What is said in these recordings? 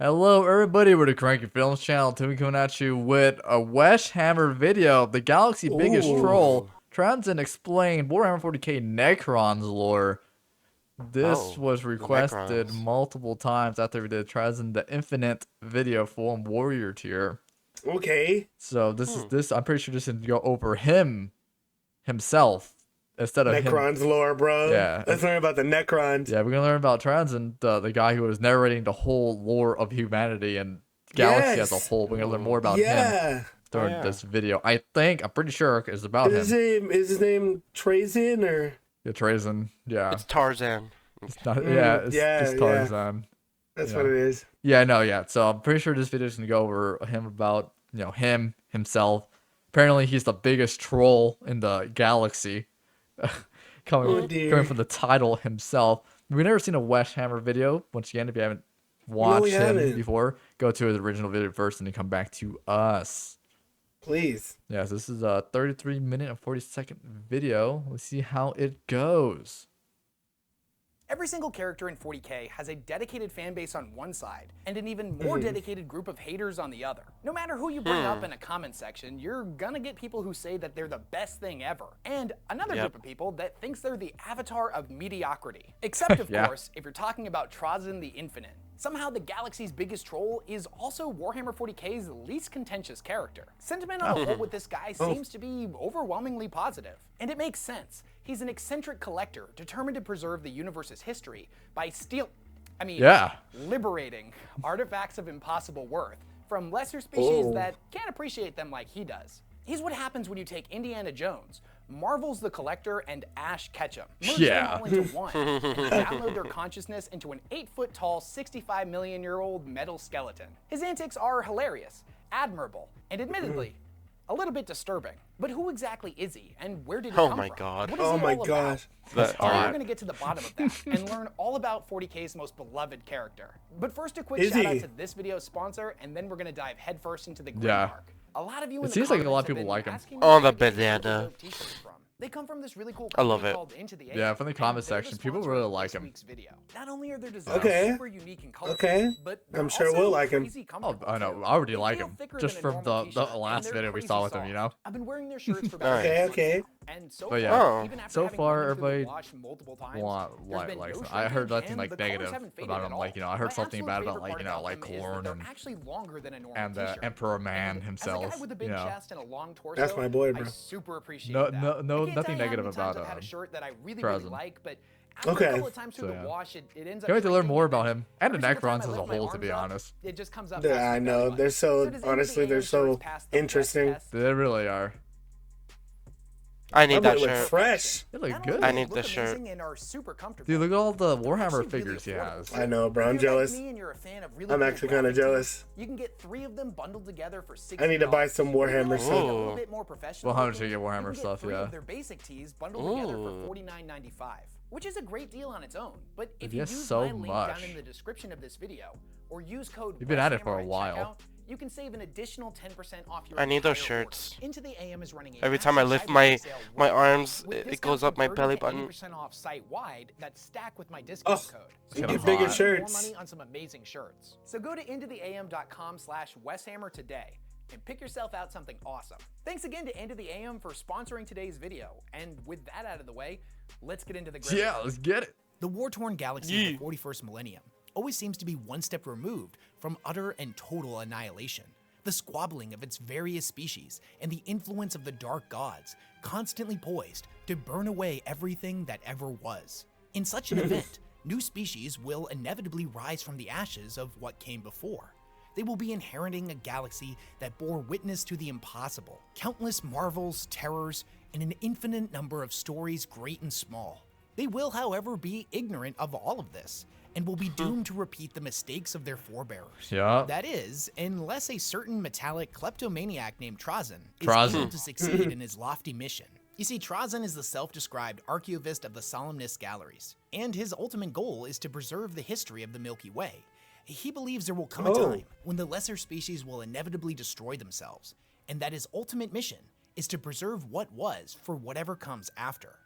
Hello, everybody. We're the Cranky Films channel. Today coming at you with a Warhammer video. The Galaxy Biggest Troll. Ooh. Trazyn explained Warhammer 40k Necrons lore. This Oh, was the requested Necrons. multiple times after we did Trazyn the Infinite video for Warrior tier. Okay. So this. I'm pretty sure this is gonna go over himself instead of him. Necrons lore, bro. Yeah. Let's learn about the Necrons. Yeah, we're gonna learn about Trazyn, the guy who was narrating the whole lore of humanity and galaxy as a Yes. whole. We're gonna learn more about him Yeah. during yeah. this video. I'm pretty sure it's about Is him. his name Trazyn or? Yeah, Trazyn. Yeah. It's Tarzan. It's not, yeah, it's yeah. Tarzan. That's Yeah. what it is. Yeah, no, yeah. So I'm pretty sure this video is gonna go over him about, himself. Apparently he's the biggest troll in the galaxy. coming from the title himself. We've never seen a Warhammer video. Once again, if you haven't watched him before, go to his original video first and then come back to us. Please. Yes, this is a 33-minute and 40-second video. Let's see how it goes. Every single character in 40k has a dedicated fan base on one side, and an even more dedicated group of haters on the other. No matter who you bring up in a comment section, you're gonna get people who say that they're the best thing ever, and another group of people that thinks they're the avatar of mediocrity. Except, of course, if you're talking about Trazyn the Infinite. Somehow the galaxy's biggest troll is also Warhammer 40k's least contentious character. Sentiment on the whole with this guy seems to be overwhelmingly positive. And it makes sense. He's an eccentric collector determined to preserve the universe's history by liberating artifacts of impossible worth from lesser species that can't appreciate them like he does. He's what happens when you take Indiana Jones, Marvel's the Collector, and Ash Ketchum. Merge them all into one and download their consciousness into an 8-foot-tall, 65-million-year-old metal skeleton. His antics are hilarious, admirable, and admittedly, a little bit disturbing. But who exactly is he, and where did he come from? Oh my god. What is he all about? That's Today we're going to get to the bottom of that and learn all about 40k's most beloved character. But first, a quick shout out to this video's sponsor, and then we're going to dive headfirst into the grid mark. A lot of you in the seems like a lot of comments people have like been him. asking Oh, me the where to get banana. these t-shirts from. They come from this really cool I love company it. called Into the Yeah, AM, from the and comment they're the section, people sponsor really of like this him. week's video. Not only are their designs super unique and colorful, but they're I'm sure also we'll like him. crazy Oh, comfortable, I know. too. I already They like feel him. thicker Just than a from normal the t-shirt, and last they're video we crazy saw with him, soft. I've been wearing their shirts for about Alright. 6 months now, and so But far, yeah. even after So having far, run them through the everybody wash multiple times, there's been no I heard shrinkage nothing and like the colors negative haven't faded about at him. all. Like, I heard My something absolute bad about favorite part about like them is that Corn they're actually longer than a normal and the t-shirt. Emperor Man As a himself. guy with a big chest and a long torso, That's my boy, I bro. super appreciate No, that. no, I can't nothing tell you how negative many times about I've had a shirt that I really Trazyn. like, but after a couple of times through So, the yeah. wash, it ends up Can't wait to learn shrinking, more about him and the every single time Necrons I as a lift my whole, to be arms up, honest. it just comes up Yeah, past I the know. belly button. They're so does Into the honestly, they're AM so shirts pass the breath interesting. test? They really are. I need That that boy look shirt. fresh. They look Not good. only I do they need look this shirt. amazing and are super comfortable, Dude, look at all the they're Warhammer actually really figures he affordable, has. too. I know, bro. I'm If you're like jealous. me and you're a fan of really I'm cool actually kinda graphic tees, jealous. You can get 3 of them bundled together for $60. I need to buy some Warhammer If you really stuff. want a little bit more professional Well, how looking, much do you get Warhammer you can stuff, 3 yeah. of their basic tees bundled together for Ooh. $49.95, which is a great deal on its own. But if Yes, you use so my link much. down in the description of this video or use code You've been at it for a WESTHAMMER at while. checkout, you can save an additional 10% off your I need those entire order. shirts. Into the AM is running a Every time I massive lift Cyber my sale my worldwide, arms, with it discounts goes up from my 30 belly to button. 80% off site-wide that stack with my discount code. So you get can bigger save shirts. more money on some amazing shirts. So go to intotheam.com/weshammer today and pick yourself out something awesome. Thanks again to Into the AM for sponsoring today's video. And with that out of the way, let's get into the grid. Yeah, let's get it. The war-torn galaxy of the 41st millennium always seems to be one step removed from utter and total annihilation. The squabbling of its various species and the influence of the dark gods constantly poised to burn away everything that ever was. In such an event, new species will inevitably rise from the ashes of what came before. They will be inheriting a galaxy that bore witness to the impossible, countless marvels, terrors, and an infinite number of stories great and small. They will, however, be ignorant of all of this, and will be doomed to repeat the mistakes of their forebears. Yeah. That is, unless a certain metallic kleptomaniac named Trazyn is Trazyn. able to succeed in his lofty mission. You see, Trazyn is the self-described archivist of the Solemnace galleries, and his ultimate goal is to preserve the history of the Milky Way. He believes there will come a time when the lesser species will inevitably destroy themselves, and that his ultimate mission is to preserve what was for whatever comes after.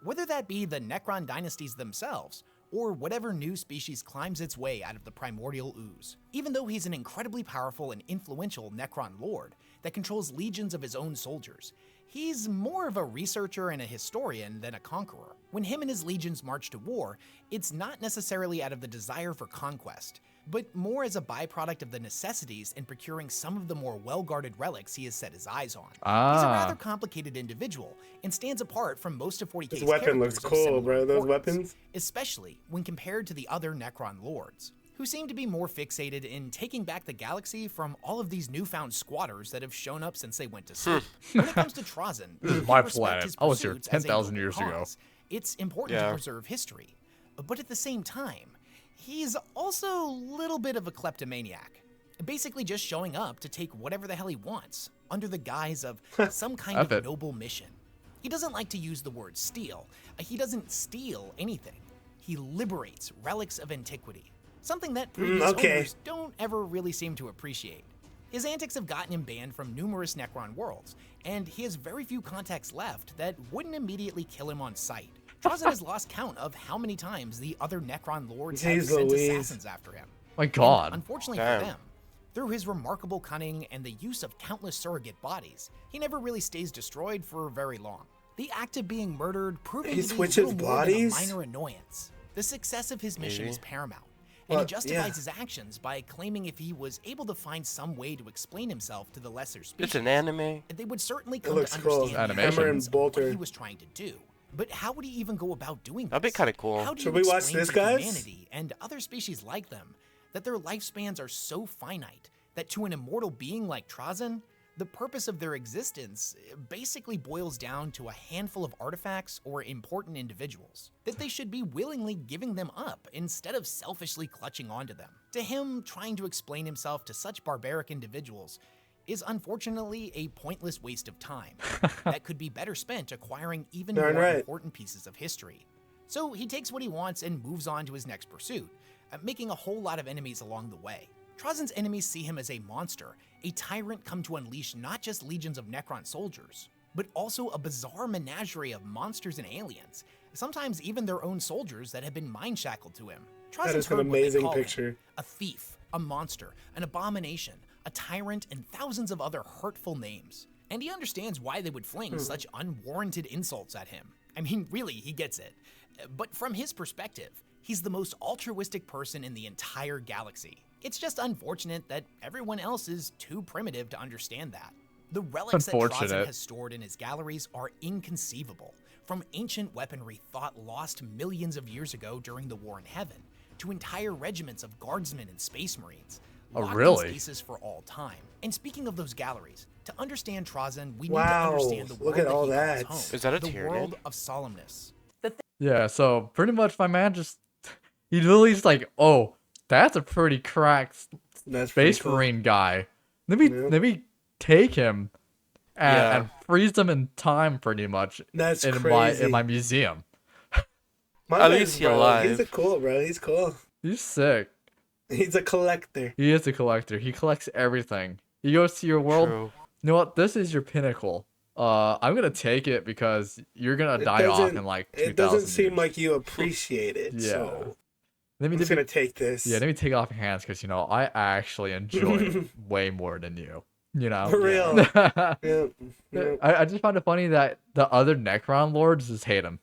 Whether that be the Necron dynasties themselves, or whatever new species climbs its way out of the primordial ooze. Even though he's an incredibly powerful and influential Necron lord that controls legions of his own soldiers, he's more of a researcher and a historian than a conqueror. When him and his legions march to war, it's not necessarily out of the desire for conquest, but more as a byproduct of the necessities in procuring some of the more well-guarded relics he has set his eyes on. He's a rather complicated individual and stands apart from most of 40k's His weapon looks cool, bro. Those weapons. Especially when compared to the other Necron lords, who seem to be more fixated in taking back the galaxy from all of these newfound squatters that have shown up since they went to sleep. When it comes to Trazyn, This is my planet. I was here 10,000 years ago. It's important to preserve history, but at the same time, he's also a little bit of a kleptomaniac, basically just showing up to take whatever the hell he wants under the guise of some kind of noble mission. He doesn't like to use the word steal. He doesn't steal anything. He liberates relics of antiquity, something that previous owners don't ever really seem to appreciate. His antics have gotten him banned from numerous Necron worlds, and he has very few contacts left that wouldn't immediately kill him on sight. Trazyn has lost count of how many times the other Necron lords have sent assassins after him. My God. And unfortunately for them, through his remarkable cunning and the use of countless surrogate bodies, he never really stays destroyed for very long. The act of being murdered proving to be little more than a minor annoyance. The success of his mission is paramount, and he justifies his actions by claiming if he was able to find some way to explain himself to the lesser species, it's an anime. they would certainly come to understand the elements of what he was trying to do. But how would he even go about doing this? That'd be kind of cool. How do you explain to humanity and other species like them that their lifespans are so finite that to an immortal being like Trazyn, the purpose of their existence basically boils down to a handful of artifacts or important individuals, that they should be willingly giving them up instead of selfishly clutching onto them? To him, trying to explain himself to such barbaric individuals is unfortunately a pointless waste of time that could be better spent acquiring even more important pieces of history. So he takes what he wants and moves on to his next pursuit, making a whole lot of enemies along the way. Trazyn's enemies see him as a monster, a tyrant come to unleash not just legions of Necron soldiers, but also a bizarre menagerie of monsters and aliens, sometimes even their own soldiers that have been mind-shackled to him. Trazyn's an amazing picture. A thief, a monster, an abomination, a tyrant, and thousands of other hurtful names. And he understands why they would fling such unwarranted insults at him. I mean, really, he gets it. But from his perspective, he's the most altruistic person in the entire galaxy. It's just unfortunate that everyone else is too primitive to understand that. The relics that Trazyn has stored in his galleries are inconceivable. From ancient weaponry thought lost millions of years ago during the War in Heaven, to entire regiments of guardsmen and space marines, locked in stasis for all time. And speaking of those galleries, to understand Trazyn, we need to understand the world that he calls home. Is that a the Tyranid? world of Solemnace. Yeah, so pretty much my man he literally just like, oh, that's a pretty cracked space marine guy. Let me take him and freeze him in time pretty much in my museum. At least he's alive. He's cool, bro. He's cool. He's sick. He's a collector. He is a collector. He collects everything. He goes to your world. True. You know what? This is your pinnacle. I'm gonna take it because you're gonna die off in like 2,000 It doesn't seem years. like you appreciate it. Yeah. So I'm just gonna take this. Yeah, let me take it off your hands because I actually enjoy it way more than you. For real. Yeah. I just find it funny that the other Necron lords just hate him.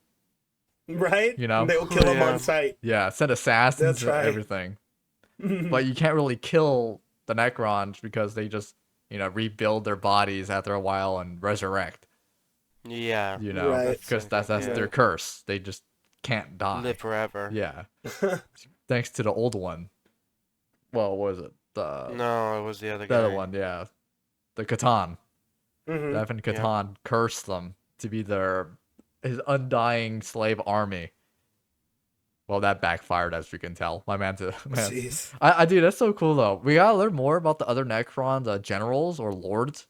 Right? They'll kill him on sight. Yeah, send assassins That's right. and everything. But you can't really kill the Necrons because they just rebuild their bodies after a while and resurrect. Yeah. Because that's their curse. They just can't die. Live forever. Yeah. Thanks to the old one. Well, what was it? No, it was the other guy. The other one, yeah. The Catan. Mm-hmm. Devin Catan cursed them to be his undying slave army. Well, that backfired, as we can tell. My man. Jeez. I dude, that's so cool though. We gotta learn more about the other Necrons, generals or lords.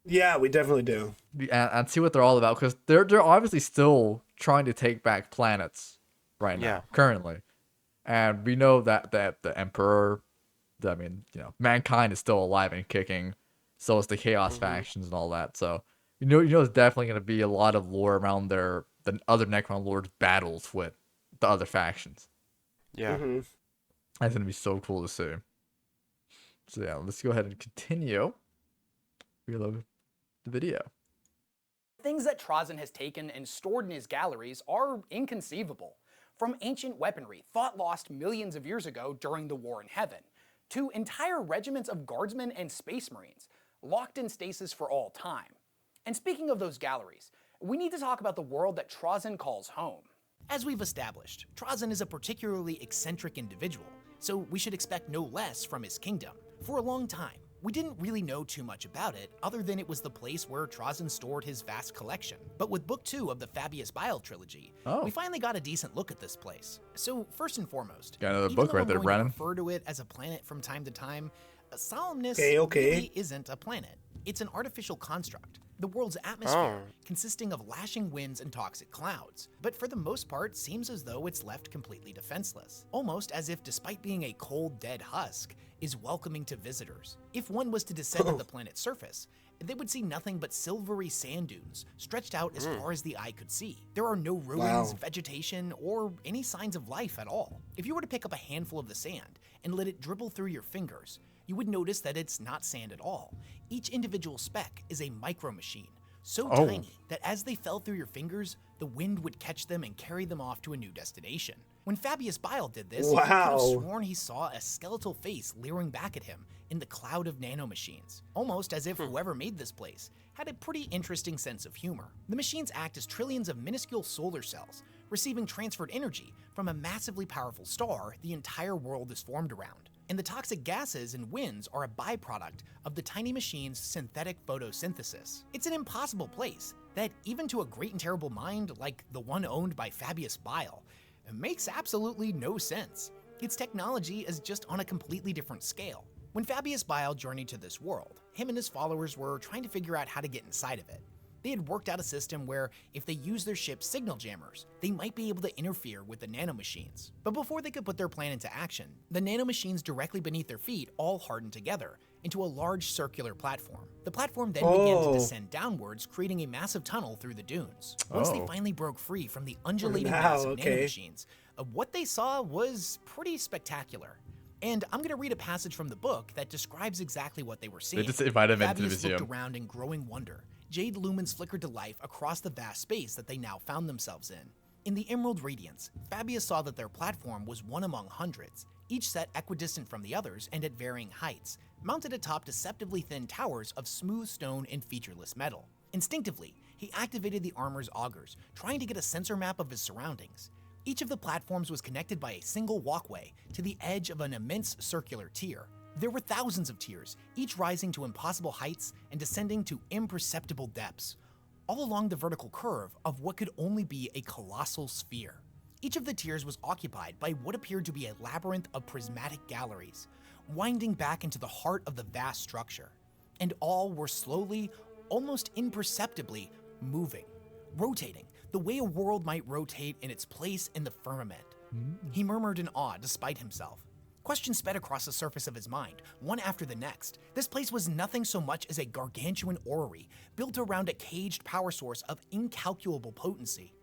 Yeah, we definitely do. And see what they're all about, because they're obviously still trying to take back planets right now, currently. And we know that the Emperor, mankind is still alive and kicking. So is the Chaos factions and all that. So there's definitely gonna be a lot of lore around the other Necron lords' battles with the other factions. Yeah. That's gonna be so cool to see. So yeah, let's go ahead and continue. Reload the video. Things that Trazyn has taken and stored in his galleries are inconceivable. From ancient weaponry thought lost millions of years ago during the War in Heaven, to entire regiments of guardsmen and space marines, locked in stasis for all time. And speaking of those galleries, we need to talk about the world that Trazyn calls home. As we've established, Trazyn is a particularly eccentric individual, so we should expect no less from his kingdom. For a long time, we didn't really know too much about it, other than it was the place where Trazyn stored his vast collection. But with Book 2 of the Fabius Bile trilogy, we finally got a decent look at this place. So first and foremost, got another book right there, Brandon. Refer to it as a planet from time to time. Solemnace okay. really isn't a planet. It's an artificial construct. The world's atmosphere consisting of lashing winds and toxic clouds, but for the most part seems as though it's left completely defenseless, almost as if despite being a cold, dead husk, is welcoming to visitors. If one was to descend at the planet's surface, they would see nothing but silvery sand dunes stretched out as far as the eye could see. There are no ruins, vegetation, or any signs of life at all. If you were to pick up a handful of the sand and let it dribble through your fingers, you would notice that it's not sand at all. Each individual speck is a micro machine, so tiny that as they fell through your fingers, the wind would catch them and carry them off to a new destination. When Fabius Bile did this, he could have sworn he saw a skeletal face leering back at him in the cloud of nanomachines, almost as if whoever made this place had a pretty interesting sense of humor. The machines act as trillions of minuscule solar cells, receiving transferred energy from a massively powerful star the entire world is formed around. And the toxic gases and winds are a byproduct of the tiny machine's synthetic photosynthesis. It's an impossible place that, even to a great and terrible mind like the one owned by Fabius Bile, makes absolutely no sense. Its technology is just on a completely different scale. When Fabius Bile journeyed to this world, him and his followers were trying to figure out how to get inside of it. They had worked out a system where if they used their ship's signal jammers, they might be able to interfere with the nanomachines. But before they could put their plan into action, the nanomachines directly beneath their feet all hardened together into a large circular platform. The platform then began to descend downwards, creating a massive tunnel through the dunes. Once they finally broke free from the undulating mass of nanomachines, what they saw was pretty spectacular. And I'm going to read a passage from the book that describes exactly what they were seeing. They just invited him into the Fabius museum. looked around in growing wonder. Jade lumens flickered to life across the vast space that they now found themselves in. In the emerald radiance, Fabius saw that their platform was one among hundreds, each set equidistant from the others and at varying heights, mounted atop deceptively thin towers of smooth stone and featureless metal. Instinctively, he activated the armor's augers, trying to get a sensor map of his surroundings. Each of the platforms was connected by a single walkway to the edge of an immense circular tier. There were thousands of tiers, each rising to impossible heights and descending to imperceptible depths, all along the vertical curve of what could only be a colossal sphere. Each of the tiers was occupied by what appeared to be a labyrinth of prismatic galleries, winding back into the heart of the vast structure. And all were slowly, almost imperceptibly, moving, rotating, the way a world might rotate in its place in the firmament. He murmured in awe despite himself. Questions sped across the surface of his mind, one after the next. This place was nothing so much as a gargantuan orrery built around a caged power source of incalculable potency.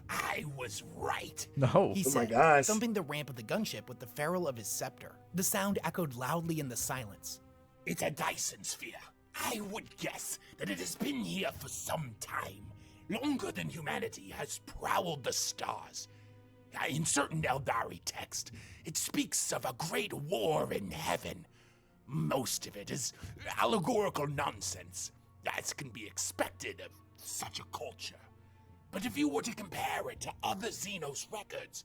I was right. No. He said, thumping the ramp of the gunship with the ferrule of his scepter. The sound echoed loudly in the silence. It's a Dyson sphere. I would guess that it has been here for some time, longer than humanity has prowled the stars. In certain Eldari text, it speaks of a great war in heaven. Most of it is allegorical nonsense, as can be expected of such a culture. But if you were to compare it to other Xenos records,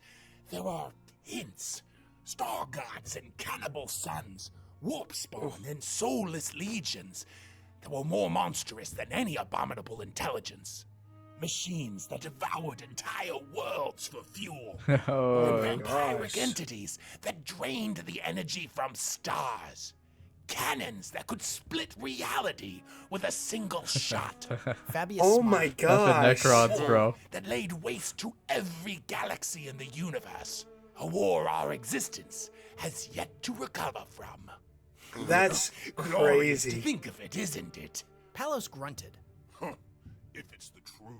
there are hints. Star gods and cannibal suns, warp spawn and soulless legions that were more monstrous than any abominable intelligence. Machines that devoured entire worlds for fuel. Vampiric entities that drained the energy from stars. Cannons that could split reality with a single shot. Oh my god. That's the Necrons, bro. That laid waste to every galaxy in the universe. A war our existence has yet to recover from. That's Glorious crazy. to think of it, isn't it? Palos grunted. If it's the truth.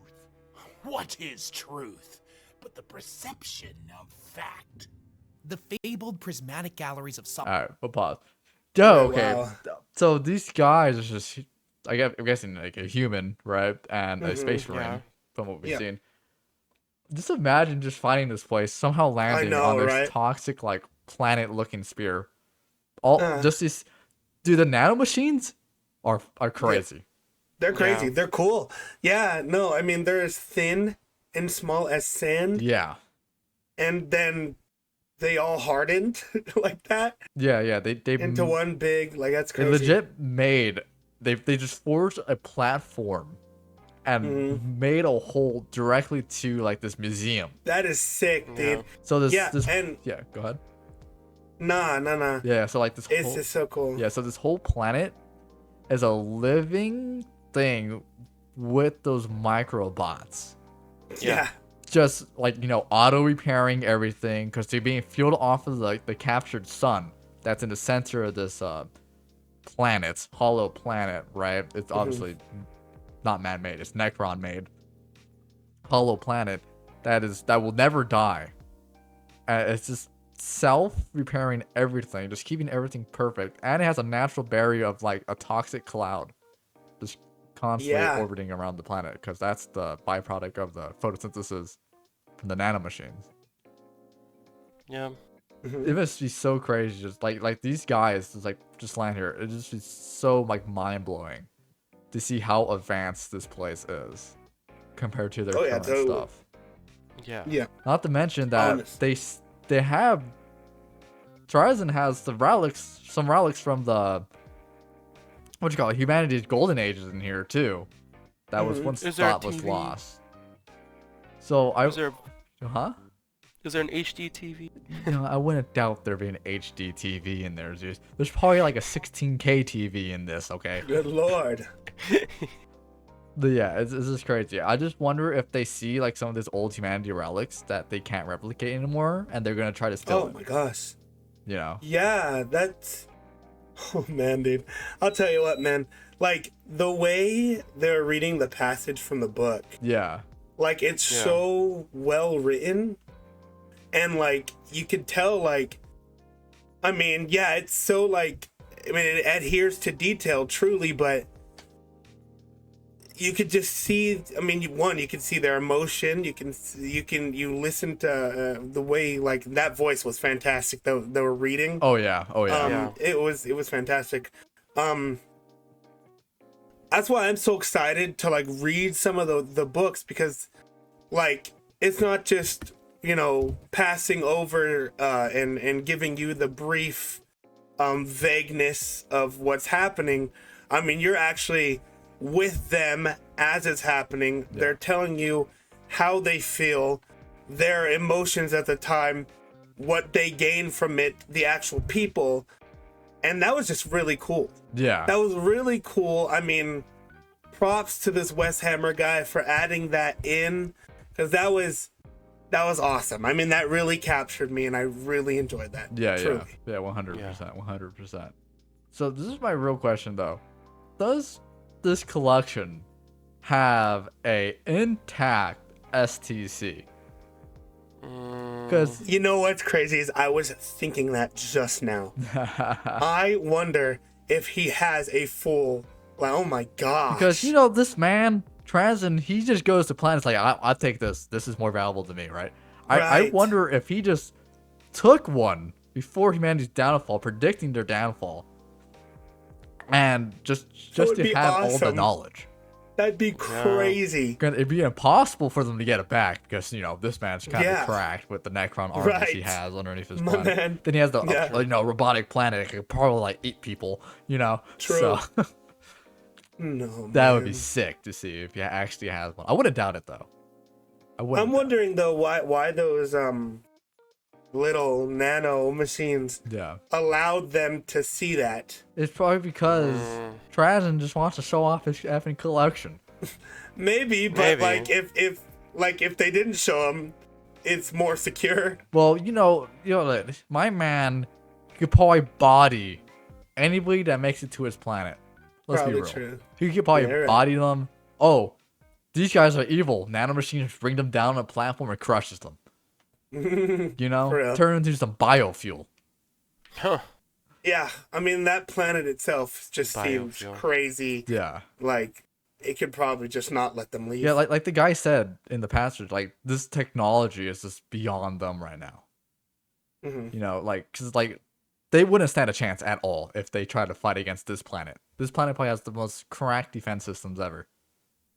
What is truth? but the perception of fact. The fabled prismatic galleries of All right, we'll pause. Oh, Okay, wow. so these guys are just, I'm guessing like a human, right, and a space marine, Yeah. from what we've Yeah. seen. Just imagine just finding this place, somehow landing know, on this right? toxic like planet-looking sphere. All Uh. just these, dude. The nanomachines are crazy. They're crazy. Yeah. They're cool. Yeah, no, I mean, they're as thin and small as sand, Yeah, and then they all hardened like that yeah. They into one big, like, that's they crazy. legit made they just forged a platform and Mm-hmm. made a hole directly to like this museum. That is sick, dude. Yeah. So this Yeah, this and- yeah, go ahead. Nah. Yeah, so like this It's whole, just so cool. yeah, so this whole planet is a living thing with those microbots. Yeah. Just like, auto repairing everything because they're being fueled off of the captured sun that's in the center of this planet, hollow planet, right? It's obviously not man-made, it's Necron made. Hollow planet that will never die. It's just self-repairing everything, just keeping everything perfect, and it has a natural barrier of like a toxic cloud just constantly Yeah. orbiting around the planet because that's the byproduct of the photosynthesis from the nanomachines. Yeah. It must be so crazy, just like these guys just land here. It just be so like mind-blowing to see how advanced this place is compared to their Oh, yeah, current totally. stuff. Yeah. Yeah. Not to mention that Honest. they have Trazyn has some relics from the humanity's golden ages in here too. That was once Is there a thought was TV? lost. So Is there an HD TV? I wouldn't doubt there being an HD TV in there. There's probably like a 16K TV in this, okay? Good lord. But yeah, it's just crazy. I just wonder if they see like some of these old humanity relics that they can't replicate anymore, and they're gonna try to steal Oh it. my gosh. Yeah, that's... Oh, man, dude. I'll tell you what, man. Like, the way they're reading the passage from the book, Yeah. like, it's Yeah. so well written. And, like, you could tell, like... I mean, yeah, it's so, like... I mean, it adheres to detail, truly, but... You could just see... I mean, you can see their emotion. You listen to the way, like, that voice was fantastic, they were reading. Oh yeah. Yeah. It was fantastic. That's why I'm so excited to like read some of the books, because like it's not just, passing over and giving you the brief vagueness of what's happening. I mean, you're actually with them as it's happening. Yeah. They're telling you how they feel, their emotions at the time, what they gain from it, the actual people. And that was just really cool. Yeah. That was really cool. I mean, props to this Wes Hammer guy for adding that in, because that was awesome. I mean, that really captured me, and I really enjoyed that. Yeah, truly. yeah, 100%, 100%. So this is my real question though: does this collection have a intact STC? Because You know what's crazy is I was thinking that just now. I wonder if he has a full. Like, oh my gosh. because this man Trazyn, he just goes to planets like I take this. This is more valuable to me, right? I Right. wonder if he just took one before humanity's downfall, predicting their downfall, and just would to be have all the awesome. knowledge. That'd be crazy. It'd be impossible for them to get it back because this man's kind of Yeah. cracked with the Necron armies he Right. has underneath his My planet. man. Then he has the Yeah. robotic planet that could probably like eat people. True. So No, that would be man. sick to see if he actually has one. I wouldn't doubt it though. I wouldn't. I'm doubt wondering though why those little nano machines it. Yeah, allowed them to see that. it's probably because Trazyn just wants to show off his effing collection. Maybe, but Maybe. like if they didn't show them, it's more secure. Well, my man could probably body anybody that makes it to his planet. Let's be Probably real. true. He could probably Yeah, you're right. body them. Oh, these guys are evil. Nanomachines bring them down on a platform and crushes them. You know, For real. turn into some biofuel. Huh. Yeah, I mean that planet itself just seems Biofuel. crazy. Yeah. Like it could probably just not let them leave. Yeah, like the guy said in the passage, like this technology is just beyond them right now. Mhm. You know, like because like they wouldn't stand a chance at all if they tried to fight against this planet. This planet probably has the most cracked defense systems ever.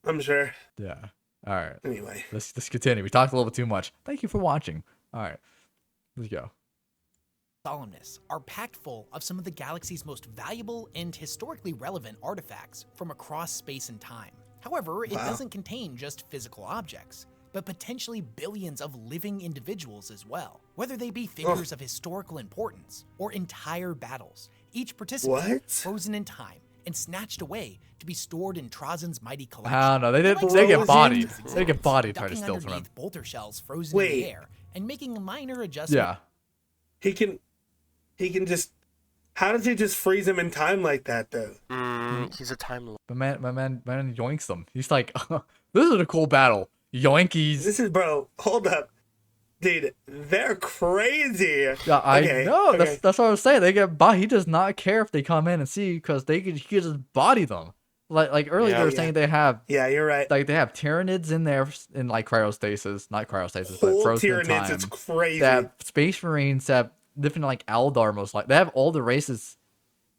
I'm sure. Yeah. All right. Anyway, Let's continue. We talked a little bit too much. Thank you for watching. All right. Let's go. Solemnace are packed full of some of the galaxy's most valuable and historically relevant artifacts from across space and time. However, it Wow. doesn't contain just physical objects, but potentially billions of living individuals as well. Whether they be figures of historical importance or entire battles, each participant What? frozen in time and snatched away to be stored in Trazyn's mighty collection. I don't know. They Like get Frozen? bodied. Trazyn's They get bodied trying to ducking steal from him. underneath bolter shells frozen in Wait. the air and making a minor adjustment. Yeah. he can just. How does he just freeze him in time like that though? He's a time lord. But my man yoinks them. He's like, this is a cool battle. Yoinkies. This is hold up, dude. They're crazy. Yeah, I Okay, know. okay. That's what I was saying. They get body. He does not care if they come in and see because he could just body them. Like earlier Yeah. they were saying they have Yeah, you're right. like they have Tyranids in there in like cryostasis, not cryostasis, but Whole frozen in Tyranids, time. it's crazy. They have Space Marines. They have different like Eldar most like. They have all the races,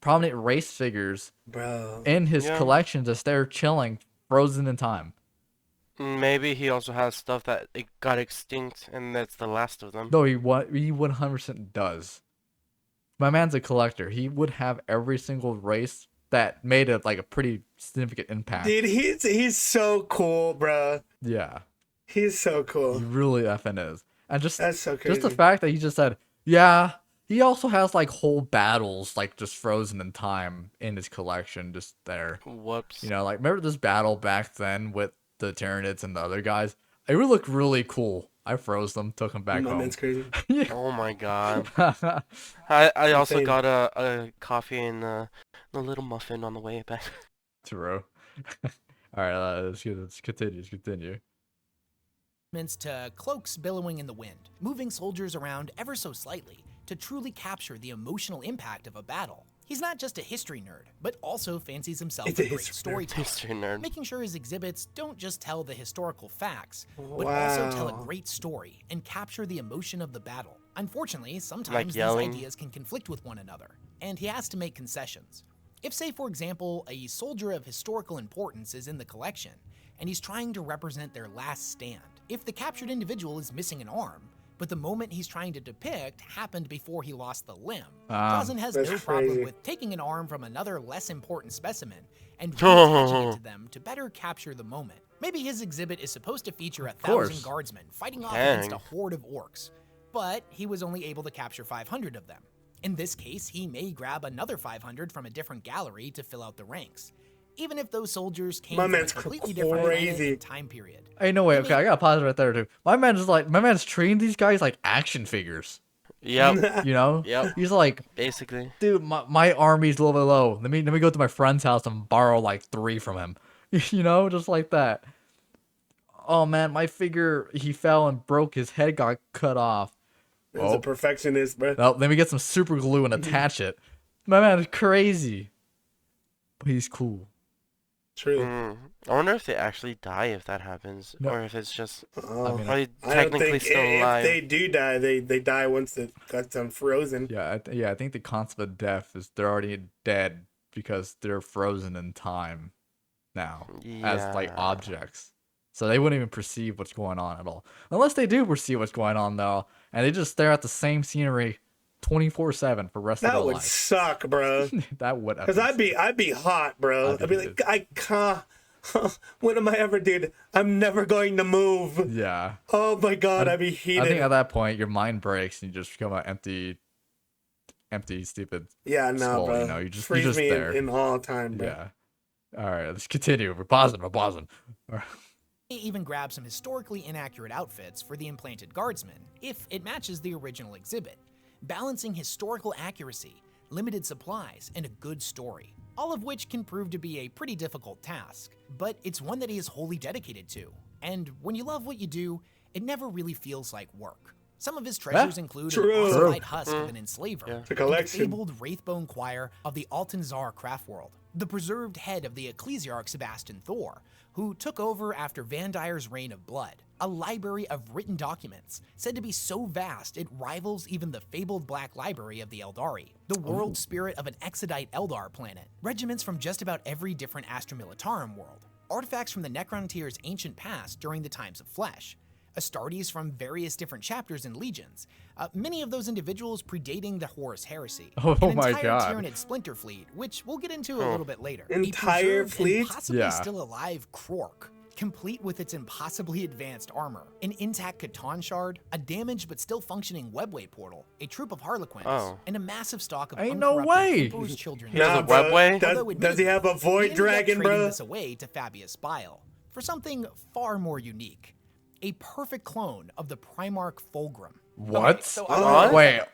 prominent race figures Bro. in his Yeah. collection just there chilling, frozen in time. Maybe he also has stuff that it got extinct, and that's the last of them. No, he 100% does. My man's a collector. He would have every single race that made it like a pretty significant impact. Dude, he's so cool, bro. Yeah, He's so he cool. really effing is. And just That's so just the crazy. fact that he just said, yeah, he also has like whole battles like just frozen in time in his collection, just there. Whoops. You know, like remember this battle back then with the Tyranids and the other guys? It would look really cool. I froze them, took them back My home. man's crazy. Oh my god. I also Insane. got a coffee and a little muffin on the way back. True. All right, let's continue. Let's continue. To cloaks billowing in the wind, moving soldiers around ever so slightly to truly capture the emotional impact of a battle. He's not just a history nerd, but also fancies himself He's a a great history nerd. storyteller, History nerd. making sure his exhibits don't just tell the historical facts, but also tell Wow. a great story and capture the emotion of the battle. Unfortunately, sometimes these yelling? ideas can conflict with one another, and he has to make concessions. If, say, for example, a soldier of historical importance is in the collection, and he's trying to represent their last stand, if the captured individual is missing an arm, but the moment he's trying to depict happened before he lost the limb, Trazyn has That's no problem crazy. with taking an arm from another less important specimen and reattaching it to them to better capture the moment. Maybe his exhibit is supposed to feature 1,000 course. guardsmen fighting off Dang. against a horde of orcs, but he was only able to capture 500 of them. In this case, he may grab another 500 from a different gallery to fill out the ranks, even if those soldiers came My from a man's completely different planet crazy. and time period. Hey, no way. Okay, I gotta pause right there too. My man's treating these guys like action figures. Yep. You know? Yep. He's like, Basically. dude, my army's a little bit low. Let me go to my friend's house and borrow like 3 from him. You know, just like that. Oh man, my figure, he fell and broke. His head got cut off. He's Oh. a perfectionist, bro. Well, let me get some super glue and attach it. My man is crazy, but he's cool. True. I wonder if they actually die if that happens, No. or if it's just Oh, mean, are they I don't technically think still if alive. they do die, they die once it gets unfrozen. Yeah, I think the concept of death is they're already dead because they're frozen in time now as like Yeah. objects. So they wouldn't even perceive what's going on at all. Unless they do perceive what's going on though, and they just stare at the same scenery 24/7 for the rest of That their would life. suck, bro. That would Because I'd be hot, bro. I'd be like, I can't. What am I ever doing? I'm never going to move. Yeah. Oh my god, I'd be I heated. think at that point your mind breaks and you just become an empty, stupid. Yeah, no, skull, bro. you know, you're just Freeze me there. in all time, bro. Yeah. All right, let's continue. We're pausing. All right. They even grab some historically inaccurate outfits for the implanted guardsmen, if it matches the original exhibit, balancing historical accuracy, limited supplies, and a good story. all of which can prove to be a pretty difficult task, but it's one that he is wholly dedicated to. And when you love what you do, it never really feels like work. Some of his treasures include an ossified husk of an enslaver, and the fabled Wraithbone choir of the Altanzar craft world, the preserved head of the ecclesiarch Sebastian Thor, who took over after Vandire's reign of blood, a library of written documents, said to be so vast it rivals even the fabled Black Library of the Eldari, the world spirit of an Exodite Eldar planet, regiments from just about every different Astra Militarum world, artifacts from the Necrontier's ancient past during the times of flesh, Astartes from various different chapters and legions, many of those individuals predating the Horus Heresy. An my entire God. Tyranid splinter fleet, which we'll get into a little bit later. Entire A preserved fleet? and possibly Yeah. still alive Krork, complete with its impossibly advanced armor, an intact Catan shard, a damaged but still functioning webway portal, a troop of Harlequins, and a massive stock of Ain't no uncorrupted way. Emperor's Children. He has a bro. webway? Does he have a void he ended up dragon, trading bro? this away to Fabius Bile for something far more unique. A perfect clone of the Primarch Fulgrim. What? so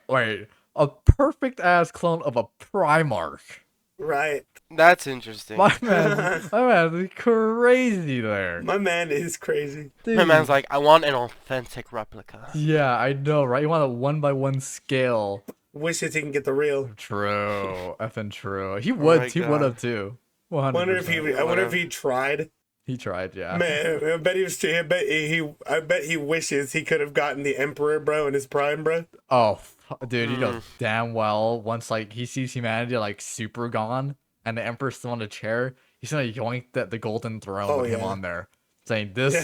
Wait. A perfect ass clone of a Primarch. Right. That's interesting. My man is crazy there. My man is crazy. Dude. My man's like, I want an authentic replica. Yeah, I know, right? You want a 1-by-1 scale. Wishes he can get the real. True. Effing true. He my would. He would God. have too. 100%. I wonder if he tried. He tried, yeah. Man, I bet I bet he wishes he could have gotten the Emperor, bro, in his prime, bro. Oh, dude, you know damn well once like he sees humanity like super gone and the Emperor's still on the chair, he's gonna yoink the golden throne with him on there, saying this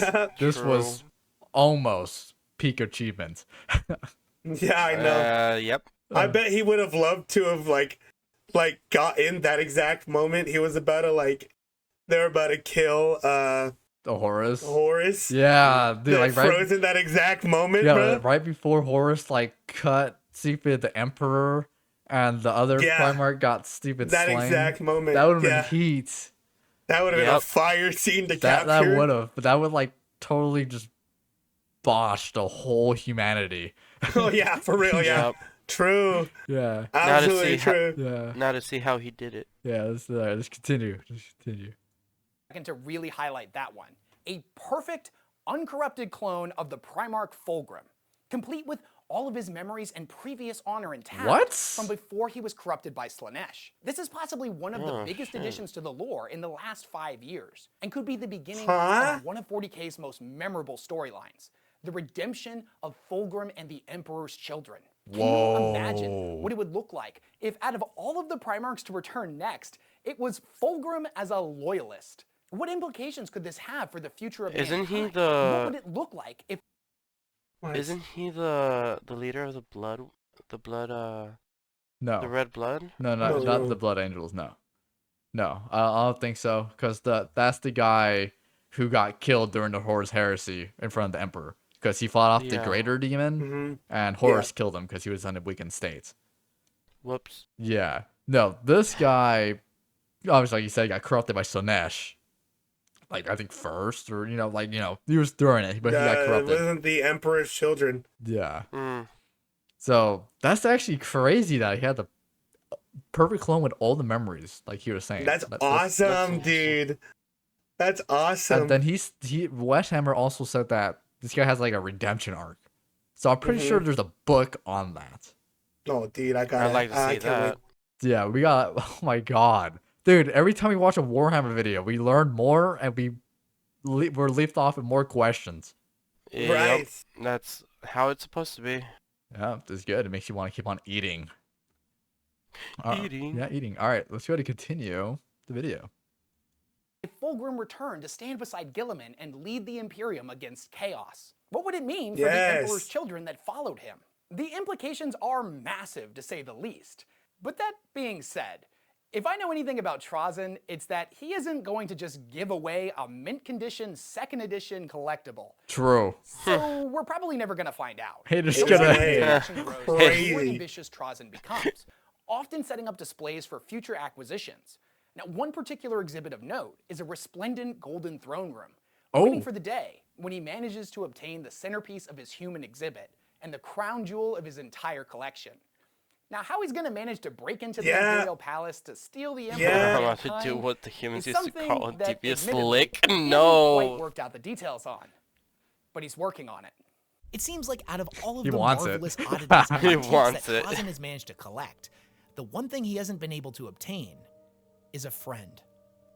was almost peak achievement. Yeah, I know. Yep. I bet he would have loved to have like got in that exact moment. He was about to they were about to kill The Horus. Yeah, Yeah, dude, like right. frozen that exact moment, Yeah, bro. right before Horus like cut stupid the Emperor and the other Primarch got stupid That slain. exact moment. That would have yeah. been heat. That would have been a fire scene to That capture. would have, but that would like totally just bosh the whole humanity. Oh yeah, for real, yeah. Yep. True. Yeah. Absolutely see how- true. Yeah. Now to see how he did it. Yeah. Let's continue. And to really highlight that one, a perfect, uncorrupted clone of the Primarch Fulgrim, complete with all of his memories and previous honor intact What? from before he was corrupted by Slanesh. This is possibly one of the biggest additions to the lore in the last 5 years, and could be the beginning of one of 40K's most memorable storylines, the redemption of Fulgrim and the Emperor's Children. Can you imagine what it would look like if out of all of the Primarchs to return next, it was Fulgrim as a loyalist? What implications could this have for the future of Isn't he mankind? the- What would it look like if Isn't he the leader of the blood, the No. red blood? No, not the Blood Angels. No. I don't think so, because that's the guy who got killed during the Horus Heresy in front of the Emperor, because he fought off the Yeah. Greater Demon, and Horus killed him because he was in a weakened state. Whoops. Yeah. No, this guy, obviously, like you said, got corrupted by Slanesh. Like, I think first, or, he was during it, but he got It corrupted. wasn't the Emperor's Children. Yeah. Mm. So, that's actually crazy that he had the perfect clone with all the memories, like he was saying. That's That's awesome, dude. That's awesome. And then Warhammer also said that this guy has like a redemption arc. So I'm pretty sure there's a book on that. Oh, dude, I got. I'd like to see that. Yeah, we got. Oh my god, dude! Every time we watch a Warhammer video, we learn more, and we're left off with more questions. Yep. Right. That's how it's supposed to be. Yeah, it's good. It makes you want to keep on eating. Eating. Yeah, eating. All right, let's go to continue the video. if Fulgrim returned to stand beside Gilliman and lead the Imperium against chaos? What would it mean for the Emperor's children that followed him? The implications are massive, to say the least. But that being said, if I know anything about Trazyn, it's that he isn't going to just give away a mint condition 2nd edition collectible. True. So we're probably never going to find out. Hey, just It gonna. was like the action grows, the more Crazy. ambitious Trazyn becomes, often setting up displays for future acquisitions. Now, one particular exhibit of note is a resplendent golden throne room, waiting for the day when he manages to obtain the centerpiece of his human exhibit and the crown jewel of his entire collection. Now, how he's gonna manage to break into the Yeah. Imperial Palace to steal the Emperor Yeah. I'm at about to do time what the humans is used to something call a that, devious admittedly, lick. he hasn't No. quite worked out the details on, but he's working on it. It seems like out of all of He the wants it. marvelous oddities and He antiques wants that it. Trazyn has managed to collect, the one thing he hasn't been able to obtain is a friend.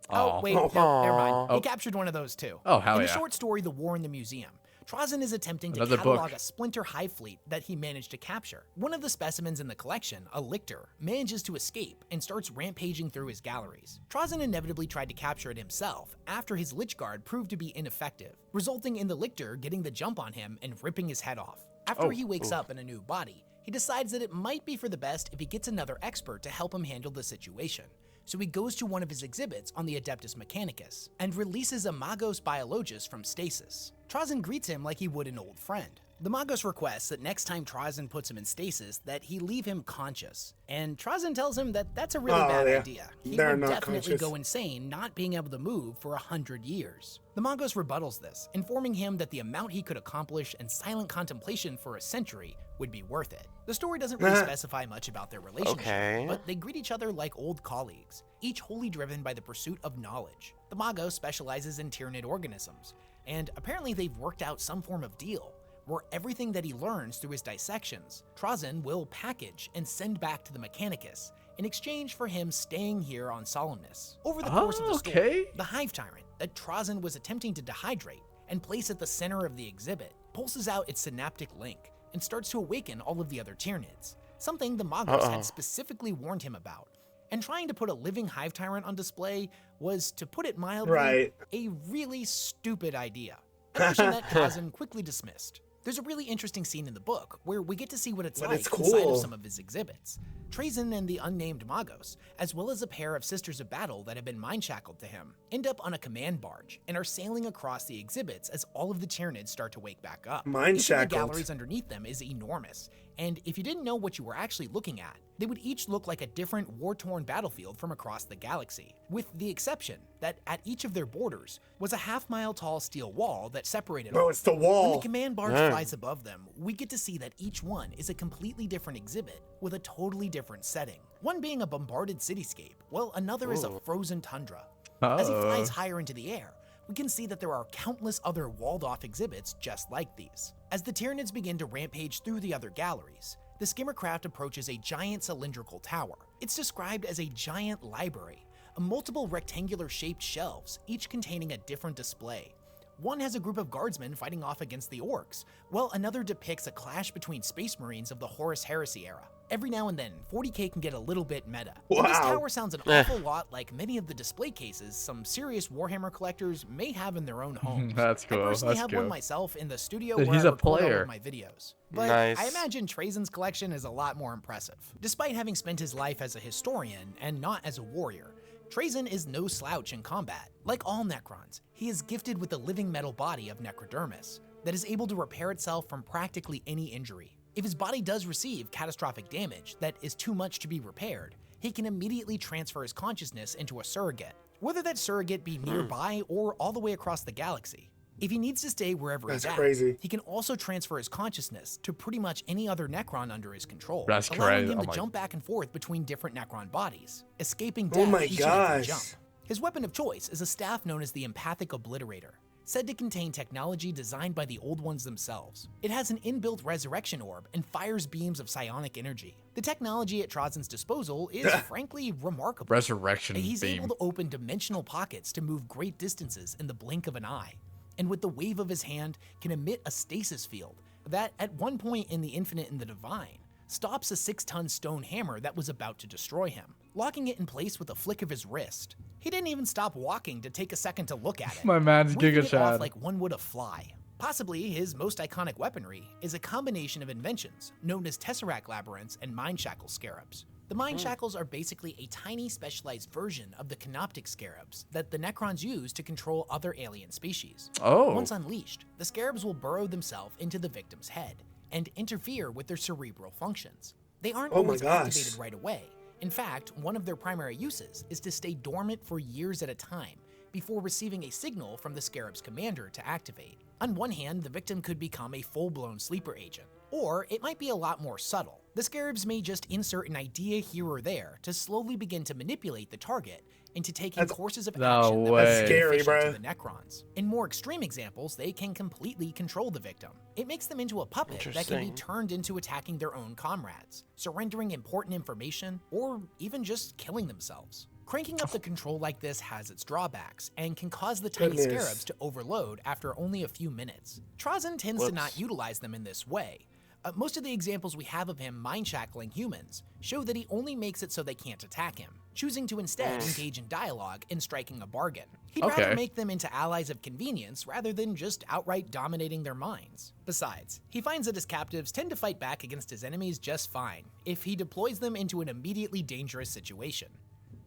Oh. Wait, no, never mind. Oh. He captured one of those too. Oh, hell In yeah. the short story, The War in the Museum, Trazyn is attempting to Another catalog book. a splinter hive fleet that he managed to capture. One of the specimens in the collection, a lictor, manages to escape and starts rampaging through his galleries. Trazyn inevitably tried to capture it himself after his Lich Guard proved to be ineffective, resulting in the lictor getting the jump on him and ripping his head off. After he wakes up in a new body, he decides that it might be for the best if he gets another expert to help him handle the situation. So he goes to one of his exhibits on the Adeptus Mechanicus and releases a Magos Biologus from stasis. Trazyn greets him like he would an old friend. The Magos requests that next time Trazyn puts him in stasis that he leave him conscious, and Trazyn tells him that that's a really bad idea. He They're would not definitely conscious. go insane not being able to move for 100 years. The Magos rebuttals this, informing him that the amount he could accomplish in silent contemplation for a century would be worth it. The story doesn't really specify much about their relationship, Okay. but they greet each other like old colleagues, each wholly driven by the pursuit of knowledge. The Magos specializes in Tyranid organisms, and apparently they've worked out some form of deal where everything that he learns through his dissections, Trazyn will package and send back to the Mechanicus in exchange for him staying here on Solemnace. Over the course of the story, okay. the Hive Tyrant that Trazyn was attempting to dehydrate and place at the center of the exhibit pulses out its synaptic link and starts to awaken all of the other Tyranids, something the Magos had specifically warned him about. And trying to put a living Hive Tyrant on display was, to put it mildly, Right. a really stupid idea. A notion that Trazyn quickly dismissed. There's a really interesting scene in the book where we get to see what it's But like it's inside of cool. some of his exhibits. Trazyn and the unnamed Magos, as well as a pair of Sisters of Battle that have been mind-shackled to him, end up on a command barge and are sailing across the exhibits as all of the Tyranids start to wake back up. Each of the Mind-shackled. galleries underneath them is enormous, and if you didn't know what you were actually looking at, they would each look like a different war-torn battlefield from across the galaxy, with the exception that at each of their borders was a half-mile-tall steel wall that separated Bro, all. it's the When the wall. command barge Yeah. flies above them, we get to see that each one is a completely different exhibit with a totally different setting. One being a bombarded cityscape, while another is a frozen tundra. As he flies higher into the air, we can see that there are countless other walled-off exhibits just like these. As the Tyranids begin to rampage through the other galleries, the skimmercraft approaches a giant cylindrical tower. It's described as a giant library, multiple rectangular-shaped shelves, each containing a different display. One has a group of guardsmen fighting off against the orcs, while another depicts a clash between space marines of the Horus Heresy era. Every now and then, 40K can get a little bit meta. And this Wow. tower sounds an awful lot like many of the display cases some serious Warhammer collectors may have in their own homes. That's cool. I personally That's have cool. one myself in the studio Dude, where he's I a record all player. of my videos. But Nice. I imagine Trazyn's collection is a lot more impressive. Despite having spent his life as a historian and not as a warrior, Trazyn is no slouch in combat. Like all Necrons, he is gifted with the living metal body of Necrodermis that is able to repair itself from practically any injury. If his body does receive catastrophic damage that is too much to be repaired, he can immediately transfer his consciousness into a surrogate, whether that surrogate be nearby or all the way across the galaxy. If he needs to stay wherever That's he's at, crazy. he can also transfer his consciousness to pretty much any other Necron under his control, That's allowing crazy. him Oh to my- jump back and forth between different Necron bodies, escaping Oh death my each and every gosh. jump. His weapon of choice is a staff known as the Empathic Obliterator, said to contain technology designed by the Old Ones themselves. It has an inbuilt resurrection orb and fires beams of psionic energy. The technology at Trazyn's disposal is frankly remarkable. Resurrection He's beam. able to open dimensional pockets to move great distances in the blink of an eye, and with the wave of his hand can emit a stasis field that, at one point in the Infinite and the Divine, stops a 6-ton stone hammer that was about to destroy him, locking it in place with a flick of his wrist. He didn't even stop walking to take a second to look at it. My man's waving Giga it off Chad. like one would a fly. Possibly his most iconic weaponry is a combination of inventions known as Tesseract Labyrinths and Mind Shackle Scarabs. The Mind Shackles are basically a tiny specialized version of the Canoptic Scarabs that the Necrons use to control other alien species. Oh. Once unleashed, the Scarabs will burrow themselves into the victim's head and interfere with their cerebral functions. They aren't Oh my always gosh. activated right away. In fact, one of their primary uses is to stay dormant for years at a time before receiving a signal from the Scarab's commander to activate. On one hand, the victim could become a full-blown sleeper agent, Or it might be a lot more subtle. The scarabs may just insert an idea here or there to slowly begin to manipulate the target into taking courses of action that way. are Scary, beneficial to bro. the Necrons. In more extreme examples, they can completely control the victim. It makes them into a puppet that can be Interesting. turned into attacking their own comrades, surrendering important information, or even just killing themselves. Cranking up the control like this has its drawbacks and can cause the tiny Goodness. scarabs to overload after only a few minutes. Trazyn tends to not Whoops. utilize them in this way. Most of the examples we have of him mind-shackling humans show that he only makes it so they can't attack him, choosing to instead engage in dialogue and striking a bargain. He'd rather Okay. make them into allies of convenience rather than just outright dominating their minds. Besides, he finds that his captives tend to fight back against his enemies just fine if he deploys them into an immediately dangerous situation.